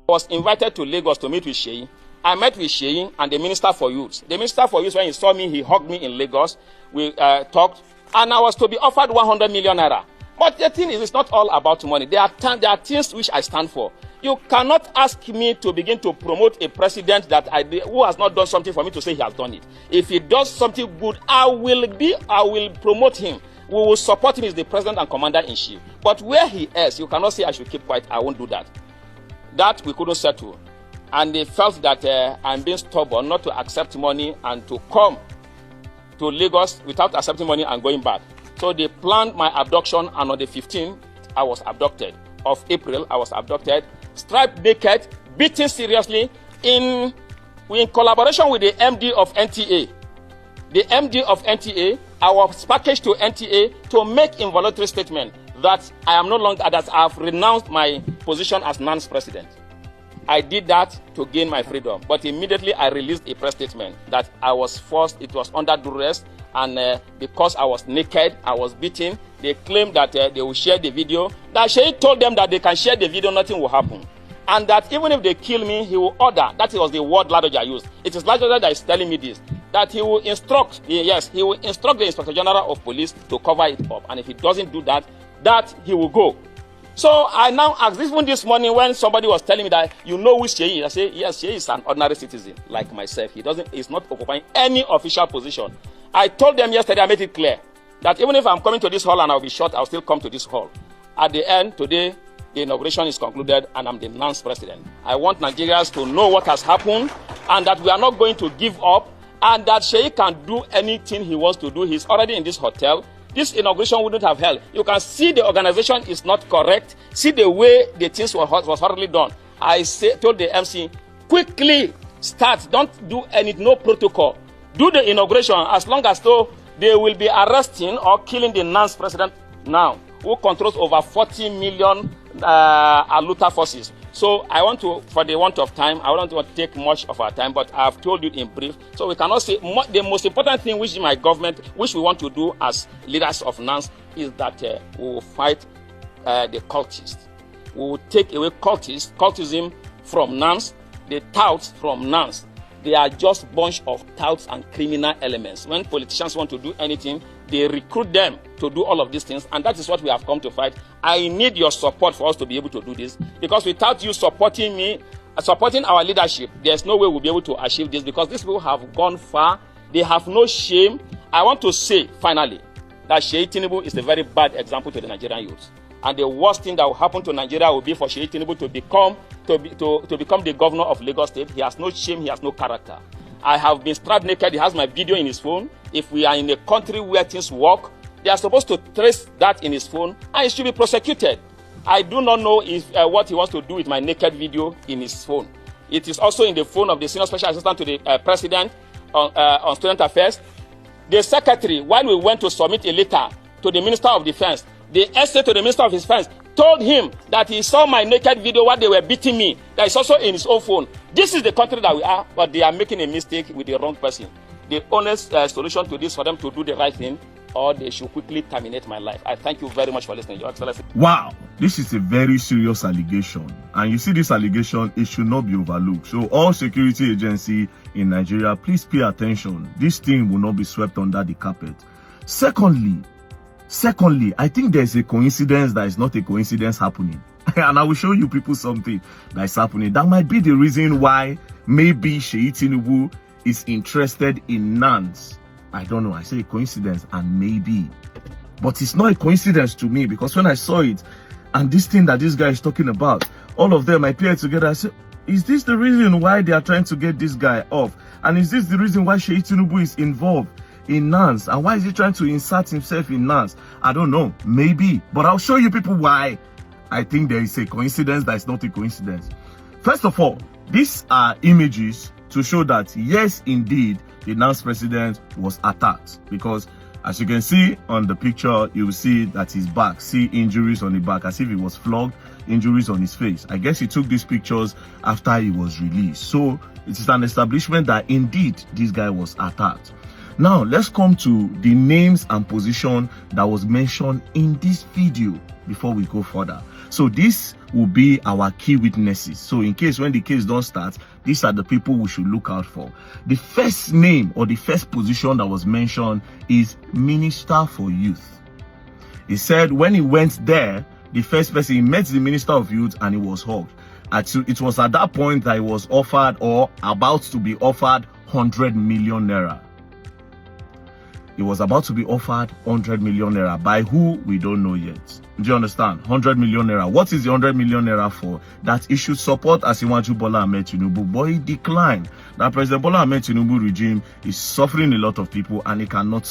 was invited to Lagos to meet with Sheyi. I met with Sheyi and the Minister for Youth. The Minister for Youth, when he saw me, he hugged me in Lagos. We talked, and I was to be offered 100 million naira. But the thing is, it's not all about money. There are things which I stand for. You cannot ask me to begin to promote a president who has not done something for me to say he has done it. If he does something good, I will promote him. We will support him as the president and commander-in-chief. But where he is, you cannot say I should keep quiet. I won't do that. That we couldn't settle. And they felt that I'm being stubborn not to accept money and to come to Lagos without accepting money and going back. So they planned my abduction, and on the 15th, I was abducted. Of April, I was abducted, stripped naked, beaten seriously in collaboration with the MD of NTA. The MD of NTA, I was packaged to NTA to make involuntary statement that I am no longer, that I have renounced my position as NAN's president. I did that to gain my freedom, but immediately I released a press statement that I was forced, it was under duress, and because I was naked, I was beaten. They claimed that they will share the video. That Sheyi told them that they can share the video, nothing will happen. And that even if they kill me, he will order, that was the word Ladoja used. It is Ladoja that is telling me this, that he will instruct, yes, he will instruct the Inspector General of Police to cover it up. And if he doesn't do that, he will go. So I now asked, even this morning when somebody was telling me that, you know who Sheyi is, I say, yes, Sheyi is an ordinary citizen like myself. He's not occupying any official position. I told them yesterday, I made it clear, that even if I'm coming to this hall and I'll be shot, I'll still come to this hall. At the end, today, the inauguration is concluded and I'm the NAN's president. I want Nigerians to know what has happened and that we are not going to give up and that Sheyi can do anything he wants to do. He's already in this hotel. This inauguration wouldn't have held. You can see the organization is not correct. See the way the things was hardly done. I told the MC, quickly start. Don't do no protocol. Do the inauguration as long as though they will be arresting or killing the NAN's president now, who controls over 40 million Aluta forces. So I want to, for the want of time, I don't want to take much of our time, but I have told you in brief. So we cannot say, the most important thing which my government, which we want to do as leaders of NANS, is that we will fight the cultists. We will take away cultism from NANS, the touts from NANS. They are just a bunch of touts and criminal elements. When politicians want to do anything, they recruit them to do all of these things, and that is what we have come to fight. I need your support for us to be able to do this, because without you supporting me, supporting our leadership, there's no way we'll be able to achieve this, because these people have gone far. They have no shame. I want to say, finally, that Sheyi Tinubu is a very bad example to the Nigerian youth. And the worst thing that will happen to Nigeria will be for Sheyi Tinubu to become the governor of Lagos State. He has no shame, he has no character. I have been stripped naked, he has my video in his phone. If we are in a country where things work, they are supposed to trace that in his phone, and he should be prosecuted. I do not know if what he wants to do with my naked video in his phone. It is also in the phone of the Senior Special Assistant to the President on Student Affairs. The Secretary, while we went to submit a letter to the Minister of Defense, the essay to the Minister of Defense told him that he saw my naked video while they were beating me. That is also in his own phone. This is the country that we are, but they are making a mistake with the wrong person. The honest solution to this is for them to do the right thing, or they should quickly terminate my life. I thank you very much for listening, Your Excellency. Wow, this is a very serious allegation. And you see, this allegation, it should not be overlooked. So all security agencies in Nigeria, please pay attention. This thing will not be swept under the carpet. Secondly, I think there's a coincidence that is not a coincidence happening. And I will show you people something that is happening. That might be the reason why maybe Sheyi Tinubu is interested in NANS. I don't know. I say a coincidence and maybe. But it's not a coincidence to me, because when I saw it and this thing that this guy is talking about, all of them appeared together. I said, is this the reason why they are trying to get this guy off? And is this the reason why Sheyi Tinubu is involved in NANS? And why is he trying to insert himself in NANS? I don't know. Maybe. But I'll show you people why I think there is a coincidence that is not a coincidence. First of all, these are images to show that, yes, indeed, the NANS president was attacked. Because as you can see on the picture, you will see that his back, see injuries on the back, as if he was flogged, injuries on his face. I guess he took these pictures after he was released. So it is an establishment that indeed this guy was attacked. Now, let's come to the names and position that was mentioned in this video before we go further. So this will be our key witnesses. So in case when the case don't start, these are the people we should look out for. The first name or the first position that was mentioned is Minister for Youth. He said when he went there, the first person, he met the Minister of Youth and he was hugged. It was at that point that he was offered or about to be offered 100 million naira. He was about to be offered 100 million naira. By who? We don't know yet. Do you understand? 100 million naira. What is the 100 million naira for? That he should support Asiwaju Bola Ahmed Tinubu. But he declined. That President Bola Ahmed Tinubu regime is suffering a lot of people and he cannot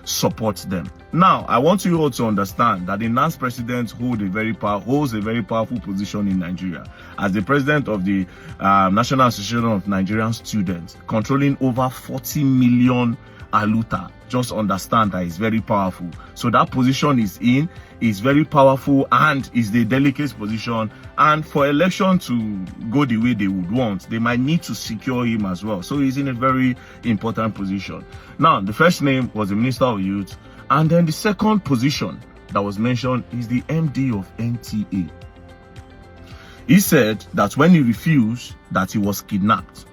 support them. Now, I want you all to understand that the NANS president holds a very powerful position in Nigeria as the president of the National Association of Nigerian Students, controlling over 40 million aluta. Just understand that it's very powerful. So that position is very powerful and is the delicate position. And for election to go the way they would want, they might need to secure him as well. So he's in a very important position. Now, the first name was the Minister of Youth. And then the second position that was mentioned is the MD of NTA. He said that when he refused, that he was kidnapped.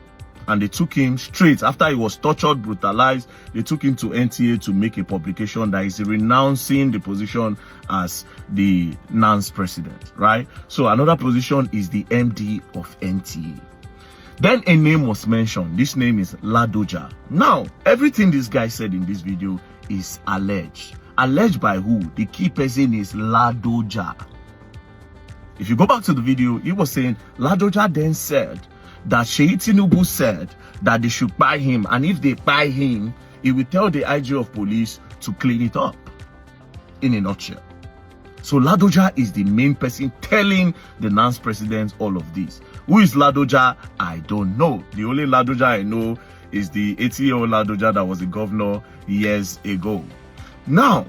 And they took him straight after he was tortured, brutalized. They took him to NTA to make a publication that is renouncing the position as the NANS president, right? So another position is the MD of NTA. Then a name was mentioned. This name is Ladoja. Now, everything this guy said in this video is alleged. Alleged by who? The key person is Ladoja. If you go back to the video, he was saying Ladoja then said that Sheyi Tinubu said that they should buy him, and if they buy him, he will tell the IG of police to clean it up, in a nutshell. So Ladoja is the main person telling the NANS president all of this. Who is Ladoja? I don't know. The only Ladoja I know is the 80-year-old Ladoja that was the governor years ago. Now,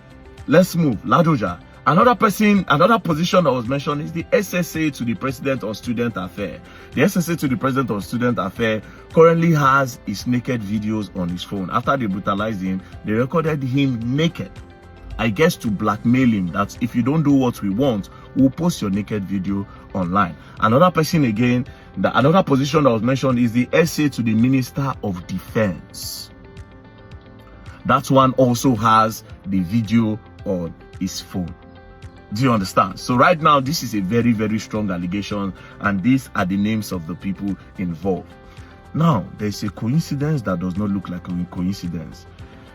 let's move. Ladoja. Another position that was mentioned is the SSA to the President on Student Affairs. The SSA to the President on Student Affairs currently has his naked videos on his phone. After they brutalized him, they recorded him naked. I guess to blackmail him that if you don't do what we want, we'll post your naked video online. Another person again, another position that was mentioned is the SA to the Minister of Defense. That one also has the video on his phone. Do you understand? So right now, this is a very, very strong allegation, and these are the names of the people involved. Now, there's a coincidence that does not look like a coincidence.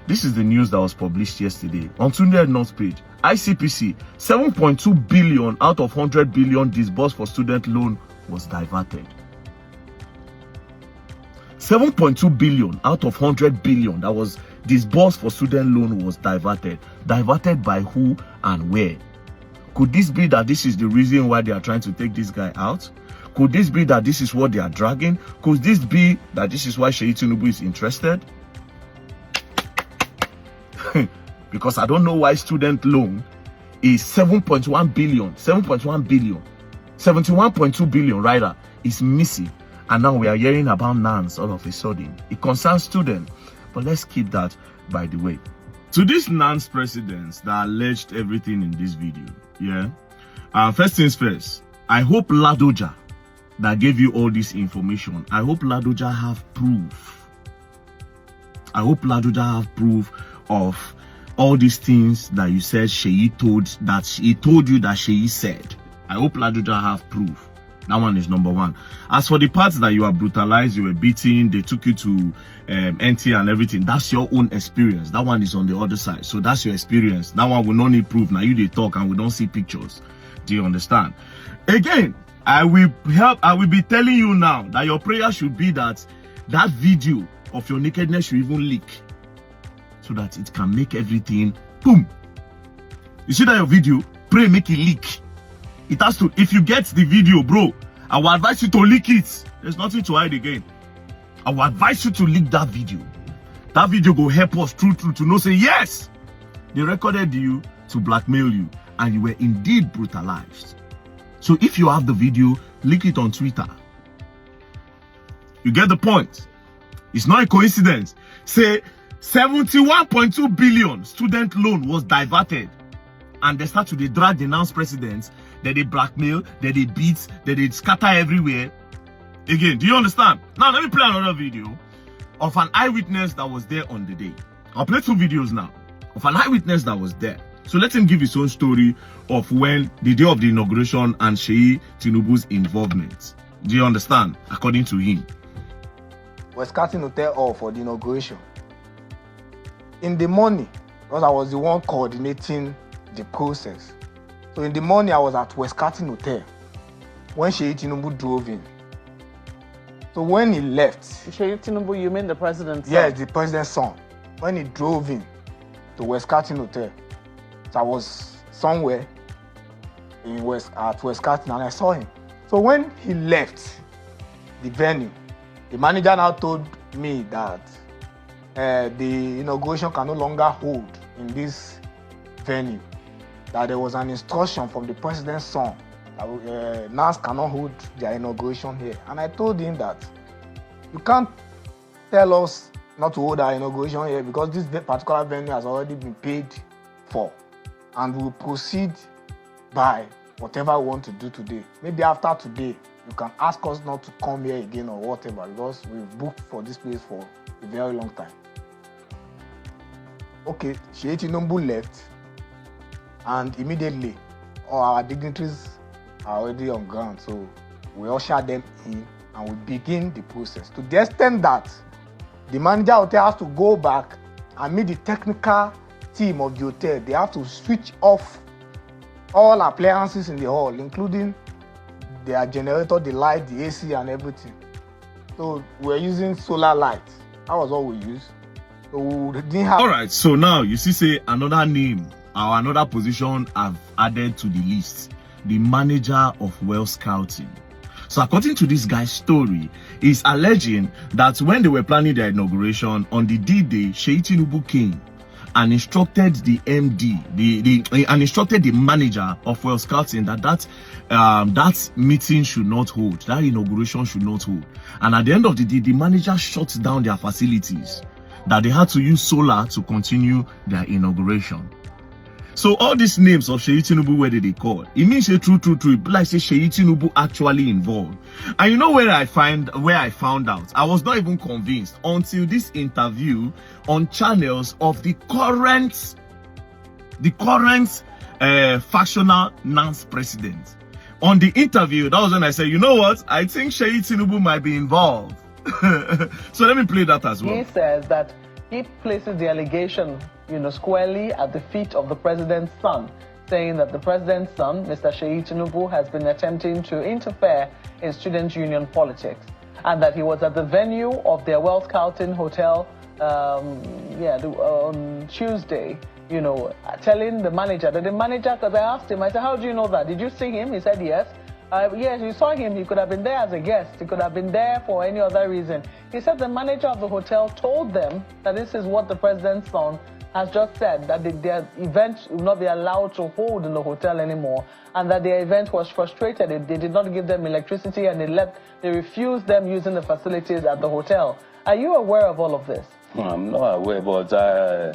This is the news that was published yesterday. On Tunde North page, ICPC, 7.2 billion out of 100 billion disbursed for student loan was diverted. 7.2 billion out of 100 billion that was disbursed for student loan was diverted. Diverted by who and where? Could this be that this is the reason why they are trying to take this guy out? Could this be that this is what they are dragging? Could this be that this is why Sheyi Tinubu is interested? Because I don't know why student loan is 7.1 billion, 71.2 billion rather is missing. And now we are hearing about NANS all of a sudden. It concerns students, but let's keep that by the way. To these NANS presidents that alleged everything in this video, first things first, I hope Ladoja that gave you all this information, I hope Ladoja have proof. I hope Ladoja have proof of all these things that you said Sheyi told you that Sheyi said. I hope Ladoja have proof. That one is number one. As for the parts that you are brutalized, you were beaten, they took you to NT and everything, that's your own experience. That one is on the other side. So that's your experience. That one will not need proof. Now you they talk and we don't see pictures. Do you understand? Again, I will be telling you now that your prayer should be that that video of your nakedness should even leak, so that it can make everything boom. You see that your video? Pray make it leak. It has to. If you get the video, bro, I will advise you to leak it. There's nothing to hide again. I will advise you to leak that video. That video will help us true to know say yes, they recorded you to blackmail you and you were indeed brutalized. So if you have the video, leak it on Twitter. You get the point. It's not a coincidence. Say 71.2 billion student loan was diverted. And they start to drag the announced presidents, that they blackmail, that they beat, that they scatter everywhere. Again, do you understand? Now let me play another video of an eyewitness that was there on the day. I'll play 2 videos now of an eyewitness that was there. So let him give his own story of when the day of the inauguration and Sheyi Tinubu's involvement. Do you understand? According to him. We're starting to tell all for the inauguration. In the morning, because I was the one coordinating the process. So in the morning, I was at West Carton Hotel when Sheyi Tinubu drove in. So when he left... Sheyi Tinubu, you mean the president's son? Yes, the president's son. When he drove in to West Carton Hotel, so I was somewhere at West Carton and I saw him. So when he left the venue, the manager now told me that the inauguration can no longer hold in this venue. That there was an instruction from the president's son that NAS cannot hold their inauguration here. And I told him that you can't tell us not to hold our inauguration here because this particular venue has already been paid for. And we'll proceed by whatever we want to do today. Maybe after today, you can ask us not to come here again or whatever because we've booked for this place for a very long time. Okay, Sheyi Tinubu left and immediately all our dignitaries are already on ground. So we usher them in and we begin the process. To the extent that the manager hotel has to go back and meet the technical team of the hotel. They have to switch off all appliances in the hall, including their generator, the light, the AC and everything. So we're using solar light. That was all we used. So we didn't have... Alright, so now you see say another name or another position I've added to the list. The manager of well scouting. So according to this guy's story, he's alleging that when they were planning their inauguration, on the D-Day, Sheyi Tinubu came and instructed the MD, and instructed the manager of well scouting that meeting should not hold, that inauguration should not hold. And at the end of the day, the manager shut down their facilities, that they had to use solar to continue their inauguration. So all these names of Sheyi Tinubu, where did they call? It means a true. It like say Sheyi Tinubu actually involved. And you know where I found out? I was not even convinced until this interview on channels of the current factional NANS president. On the interview, that was when I said, you know what? I think Sheyi Tinubu might be involved. So let me play that as well. He says that he places the allegation, squarely at the feet of the president's son, saying that the president's son, Mr. Sheyi Tinubu, has been attempting to interfere in student union politics, and that he was at the venue of their Well Scouting Hotel on Tuesday, telling the manager, because I asked him, I said, how do you know that? Did you see him? He said, yes. Yes, you saw him. He could have been there as a guest. He could have been there for any other reason. He said the manager of the hotel told them that this is what the president's son has just said, that their event will not be allowed to hold in the hotel anymore, and that their event was frustrated. They did not give them electricity, and they refused them using the facilities at the hotel. Are you aware of all of this? I'm not aware, but I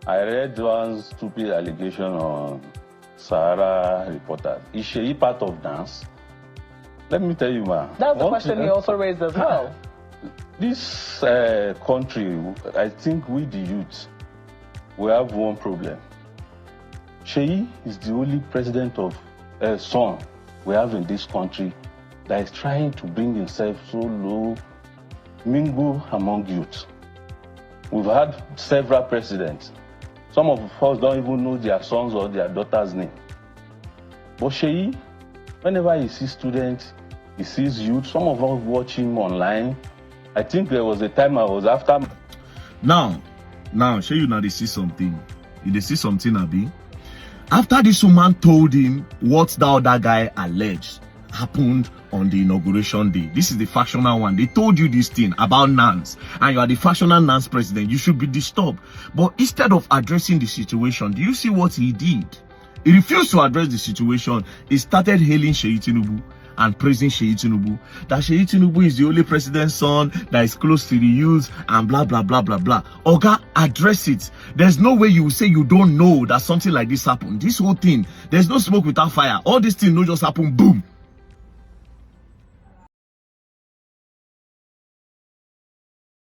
read one stupid allegation on Sahara Reporters. Is Sheyi part of dance? Let me tell you, man. That's the question he also raised as well. This country, I think we the youth, we have one problem. Sheyi is the only president of son we have in this country that is trying to bring himself so low, mingle among youth. We've had several presidents. Some of us don't even know their sons or their daughters' name. But Sheyi, whenever he sees students, he sees youth, some of us watch him online. I think there was a time I was after. Now, Sheyi, now they see something. They see something, Abi. After this woman told him what the other guy alleged happened on the inauguration day. This is the factional one. They told you this thing about NANS, and you are the factional NANS president. You should be disturbed. But instead of addressing the situation, do you see what he did? He refused to address the situation. He started hailing Sheyi Tinubu and praising Seyi Tinubu. That Seyi Tinubu is the only president's son that is close to the youth and blah, blah, blah, blah, blah. Oga, address it. There's no way you will say you don't know that something like this happened. This whole thing, there's no smoke without fire. All this thing no just happen, boom.